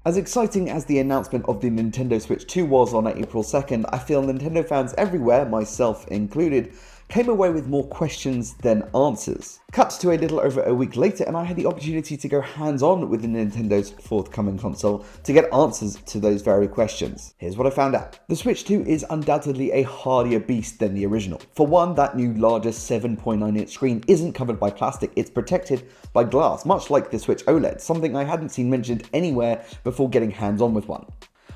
As exciting as the announcement of the Nintendo Switch 2 was on April 2nd, I feel Nintendo fans everywhere, myself included, came away with more questions than answers. Cut to a little over a week later, and I had the opportunity to go hands-on with the Nintendo's forthcoming console to get answers to those very questions. Here's what I found out. The Switch 2 is undoubtedly a hardier beast than the original. For one, that new larger 7.9-inch screen isn't covered by plastic, it's protected by glass, much like the Switch OLED, something I hadn't seen mentioned anywhere before getting hands-on with one.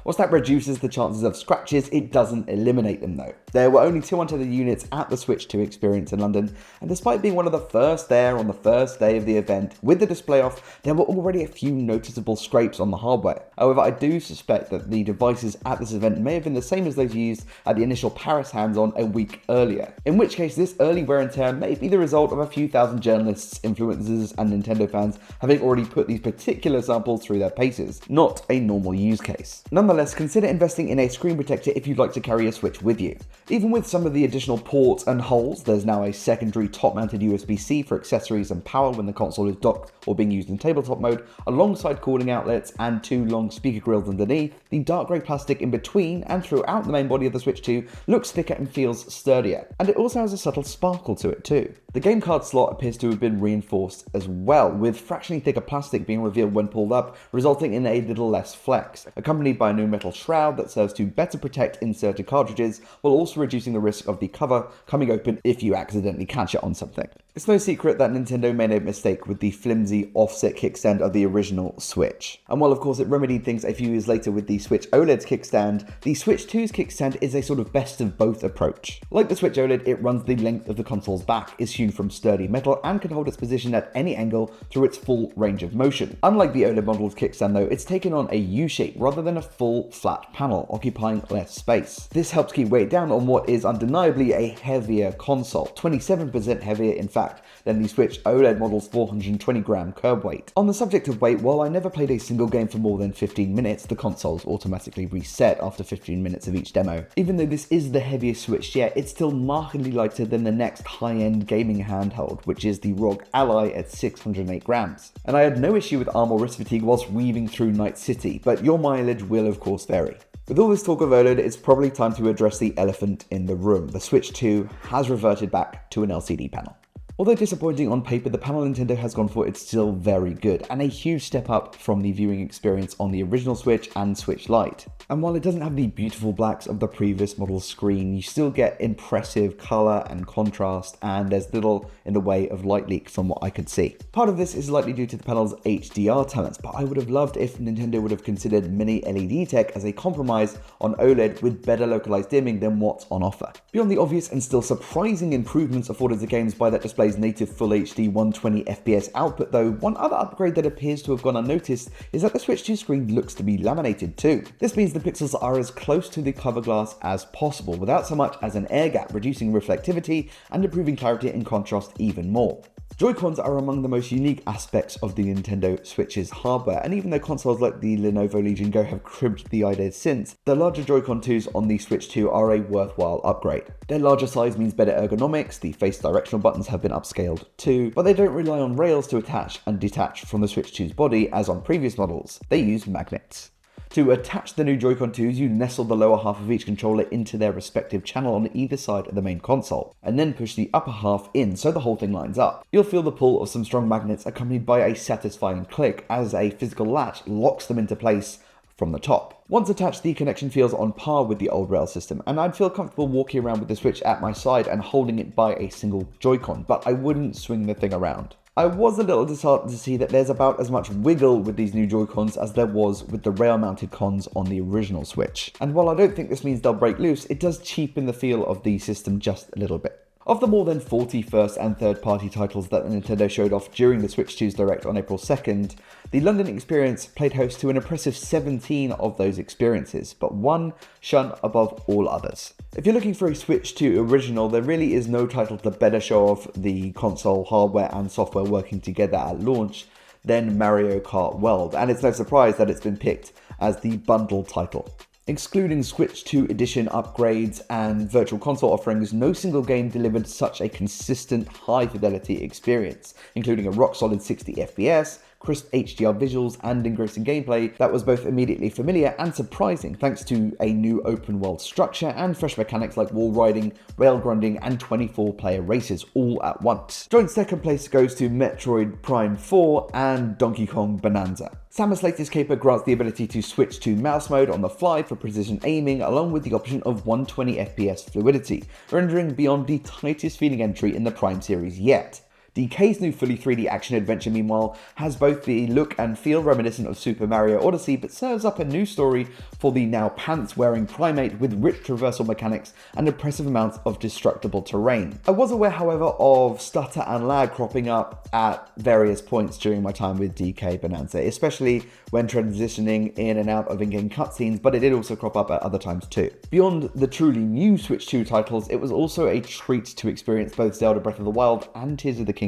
Whilst that reduces the chances of scratches, it doesn't eliminate them though. There were only 200 units at the Switch 2 experience in London, and despite being one of the first there on the first day of the event with the display off, there were already a few noticeable scrapes on the hardware. However, I do suspect that the devices at this event may have been the same as those used at the initial Paris hands-on a week earlier, in which case this early wear and tear may be the result of a few thousand journalists, influencers, and Nintendo fans having already put these particular samples through their paces, not a normal use case. Nonetheless, consider investing in a screen protector if you'd like to carry a Switch with you. Even with some of the additional ports and holes, there's now a secondary top-mounted USB-C for accessories and power when the console is docked or being used in tabletop mode, alongside cooling outlets and 2 long speaker grills underneath. The dark grey plastic in between and throughout the main body of the Switch 2 looks thicker and feels sturdier, and it also has a subtle sparkle to it too. The game card slot appears to have been reinforced as well, with fractionally thicker plastic being revealed when pulled up, resulting in a little less flex, accompanied by a new metal shroud that serves to better protect inserted cartridges, while also reducing the risk of the cover coming open if you accidentally catch it on something. It's no secret that Nintendo made a mistake with the flimsy offset kickstand of the original Switch. And while of course it remedied things a few years later with the Switch OLED's kickstand, the Switch 2's kickstand is a sort of best of both approach. Like the Switch OLED, it runs the length of the console's back, is hewn from sturdy metal, and can hold its position at any angle through its full range of motion. Unlike the OLED model's kickstand though, it's taken on a U-shape rather than a full flat panel, occupying less space. This helps keep weight down on what is undeniably a heavier console, 27% heavier in fact than the Switch OLED model's 420-gram curb weight. On the subject of weight, while I never played a single game for more than 15 minutes, the consoles automatically reset after 15 minutes of each demo. Even though this is the heaviest Switch yet, it's still markedly lighter than the next high-end gaming handheld, which is the ROG Ally at 608 grams. And I had no issue with arm or wrist fatigue whilst weaving through Night City, but your mileage will of course vary. With all this talk of OLED, it's probably time to address the elephant in the room. The Switch 2 has reverted back to an LCD panel. Although disappointing on paper, the panel Nintendo has gone for is still very good, and a huge step up from the viewing experience on the original Switch and Switch Lite. And while it doesn't have the beautiful blacks of the previous model's screen, you still get impressive colour and contrast, and there's little in the way of light leak from what I could see. Part of this is likely due to the panel's HDR talents, but I would have loved if Nintendo would have considered mini LED tech as a compromise on OLED with better localized dimming than what's on offer. Beyond the obvious and still surprising improvements afforded to games by that display's native Full HD 120 FPS output though, one other upgrade that appears to have gone unnoticed is that the Switch 2 screen looks to be laminated too. This means the pixels are as close to the cover glass as possible without so much as an air gap, reducing reflectivity and improving clarity and contrast even more. Joy-Cons are among the most unique aspects of the Nintendo Switch's hardware, and even though consoles like the Lenovo Legion Go have cribbed the idea since, the larger Joy-Con 2s on the Switch 2 are a worthwhile upgrade. Their larger size means better ergonomics, the face directional buttons have been upscaled too, but they don't rely on rails to attach and detach from the Switch 2's body as on previous models. They use magnets. To attach the new Joy-Con 2s, you nestle the lower half of each controller into their respective channel on either side of the main console, and then push the upper half in so the whole thing lines up. You'll feel the pull of some strong magnets accompanied by a satisfying click as a physical latch locks them into place from the top. Once attached, the connection feels on par with the old rail system, and I'd feel comfortable walking around with the Switch at my side and holding it by a single Joy-Con, but I wouldn't swing the thing around. I was a little disheartened to see that there's about as much wiggle with these new Joy-Cons as there was with the rail-mounted cons on the original Switch. And while I don't think this means they'll break loose, it does cheapen the feel of the system just a little bit. Of the more than 40 first and third-party titles that Nintendo showed off during the Switch 2's Direct on April 2nd, the London experience played host to an impressive 17 of those experiences, but one shone above all others. If you're looking for a Switch 2 original, there really is no title to better show off the console hardware and software working together at launch than Mario Kart World, and it's no surprise that it's been picked as the bundle title. Excluding Switch 2 edition upgrades and virtual console offerings, no single game delivered such a consistent high-fidelity experience, including a rock-solid 60 FPS, crisp HDR visuals and engrossing gameplay that was both immediately familiar and surprising thanks to a new open world structure and fresh mechanics like wall riding, rail grinding and 24-player races all at once. Joint second place goes to Metroid Prime 4 and Donkey Kong Bananza. Samus' latest caper grants the ability to switch to mouse mode on the fly for precision aiming, along with the option of 120 FPS fluidity, rendering beyond the tightest feeling entry in the Prime series yet. DK's new fully 3D action-adventure, meanwhile, has both the look and feel reminiscent of Super Mario Odyssey, but serves up a new story for the now pants-wearing primate with rich traversal mechanics and impressive amounts of destructible terrain. I was aware, however, of stutter and lag cropping up at various points during my time with DK Bananza, especially when transitioning in and out of in-game cutscenes, but it did also crop up at other times too. Beyond the truly new Switch 2 titles, it was also a treat to experience both Zelda Breath of the Wild and Tears of the Kingdom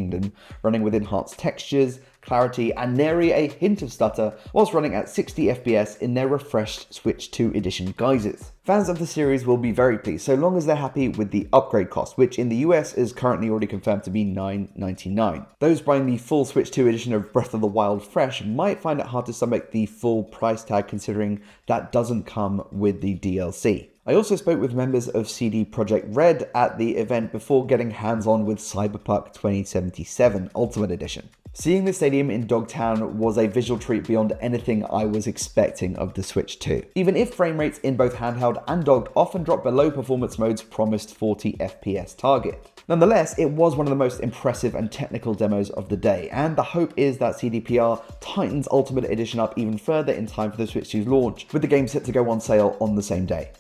running with enhanced textures, clarity, and nary a hint of stutter, whilst running at 60 FPS in their refreshed Switch 2 edition guises. Fans of the series will be very pleased, so long as they're happy with the upgrade cost, which in the US is currently already confirmed to be $9.99. Those buying the full Switch 2 edition of Breath of the Wild fresh might find it hard to stomach the full price tag, considering that doesn't come with the DLC. I also spoke with members of CD Projekt Red at the event before getting hands-on with Cyberpunk 2077 Ultimate Edition. Seeing the stadium in Dogtown was a visual treat beyond anything I was expecting of the Switch 2. Even if frame rates in both handheld and docked often drop below performance mode's promised 40 FPS target. Nonetheless, it was one of the most impressive and technical demos of the day, and the hope is that CDPR tightens Ultimate Edition up even further in time for the Switch 2's launch, with the game set to go on sale on the same day.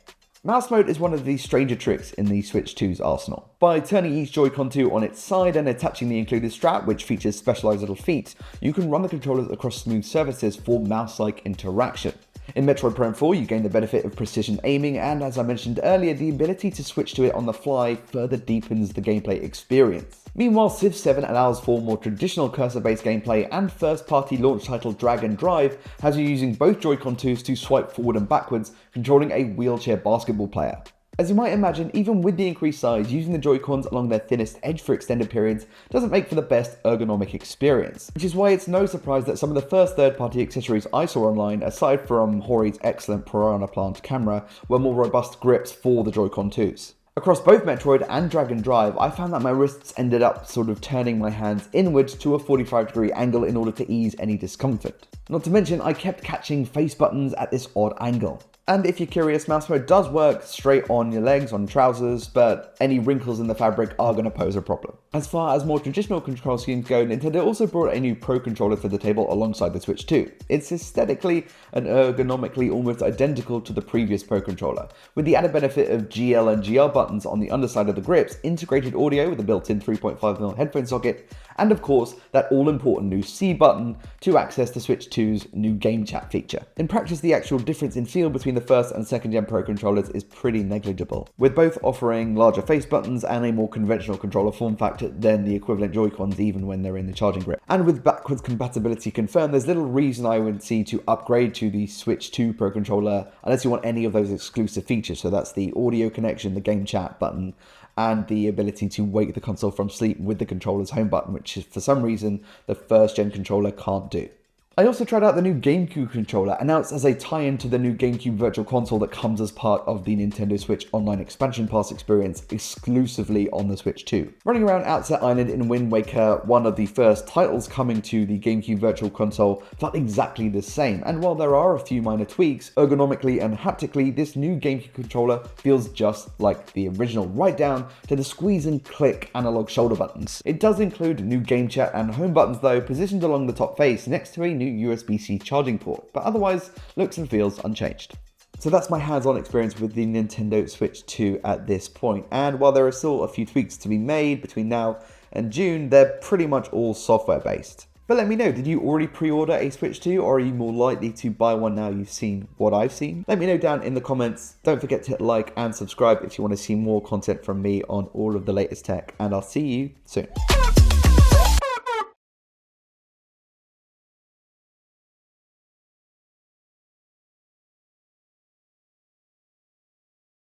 Mouse mode is one of the stranger tricks in the Switch 2's arsenal. By turning each Joy-Con 2 on its side and attaching the included strap, which features specialized little feet, you can run the controllers across smooth surfaces for mouse-like interaction. In Metroid Prime 4, you gain the benefit of precision aiming, and as I mentioned earlier, the ability to switch to it on the fly further deepens the gameplay experience. Meanwhile, Civ 7 allows for more traditional cursor-based gameplay, and first-party launch title Drag and Drive has you using both Joy-Con 2s to swipe forward and backwards, controlling a wheelchair basketball player. As you might imagine, even with the increased size, using the Joy-Cons along their thinnest edge for extended periods doesn't make for the best ergonomic experience, which is why it's no surprise that some of the first third-party accessories I saw online, aside from Hori's excellent Piranha Plant camera, were more robust grips for the Joy-Con 2s. Across both Metroid and Drag and Drive, I found that my wrists ended up sort of turning my hands inwards to a 45-degree angle in order to ease any discomfort. Not to mention, I kept catching face buttons at this odd angle. And if you're curious, mouse mode does work straight on your legs, on trousers, but any wrinkles in the fabric are going to pose a problem. As far as more traditional control schemes go, Nintendo also brought a new Pro Controller to the table alongside the Switch 2. It's aesthetically and ergonomically almost identical to the previous Pro Controller, with the added benefit of GL and GR buttons on the underside of the grips, integrated audio with a built-in 3.5mm headphone socket, and of course, that all-important new C button to access the Switch 2's new game chat feature. In practice, the actual difference in feel between the first and second gen Pro controllers is pretty negligible, with both offering larger face buttons and a more conventional controller form factor than the equivalent Joy-Cons even when they're in the charging grip. And with backwards compatibility confirmed, there's little reason I would see to upgrade to the Switch 2 Pro controller unless you want any of those exclusive features, so that's the audio connection, the game chat button, and the ability to wake the console from sleep with the controller's home button, which for some reason the first gen controller can't do. I also tried out the new GameCube Controller, announced as a tie-in to the new GameCube Virtual Console that comes as part of the Nintendo Switch Online Expansion Pass experience exclusively on the Switch 2. Running around Outset Island in Wind Waker, one of the first titles coming to the GameCube Virtual Console, felt exactly the same, and while there are a few minor tweaks, ergonomically and haptically, this new GameCube controller feels just like the original, right down to the squeeze and click analog shoulder buttons. It does include new game chat and home buttons though, positioned along the top face next to a new USB-C charging port, but otherwise looks and feels unchanged. So that's my hands-on experience with the Nintendo Switch 2 at this point, and while there are still a few tweaks to be made between now and June, they're pretty much all software based. But let me know, did you already pre-order a Switch 2, or are you more likely to buy one now you've seen what I've seen? Let me know down in the comments. Don't forget to hit like and subscribe if you want to see more content from me on all of the latest tech, and I'll see you soon.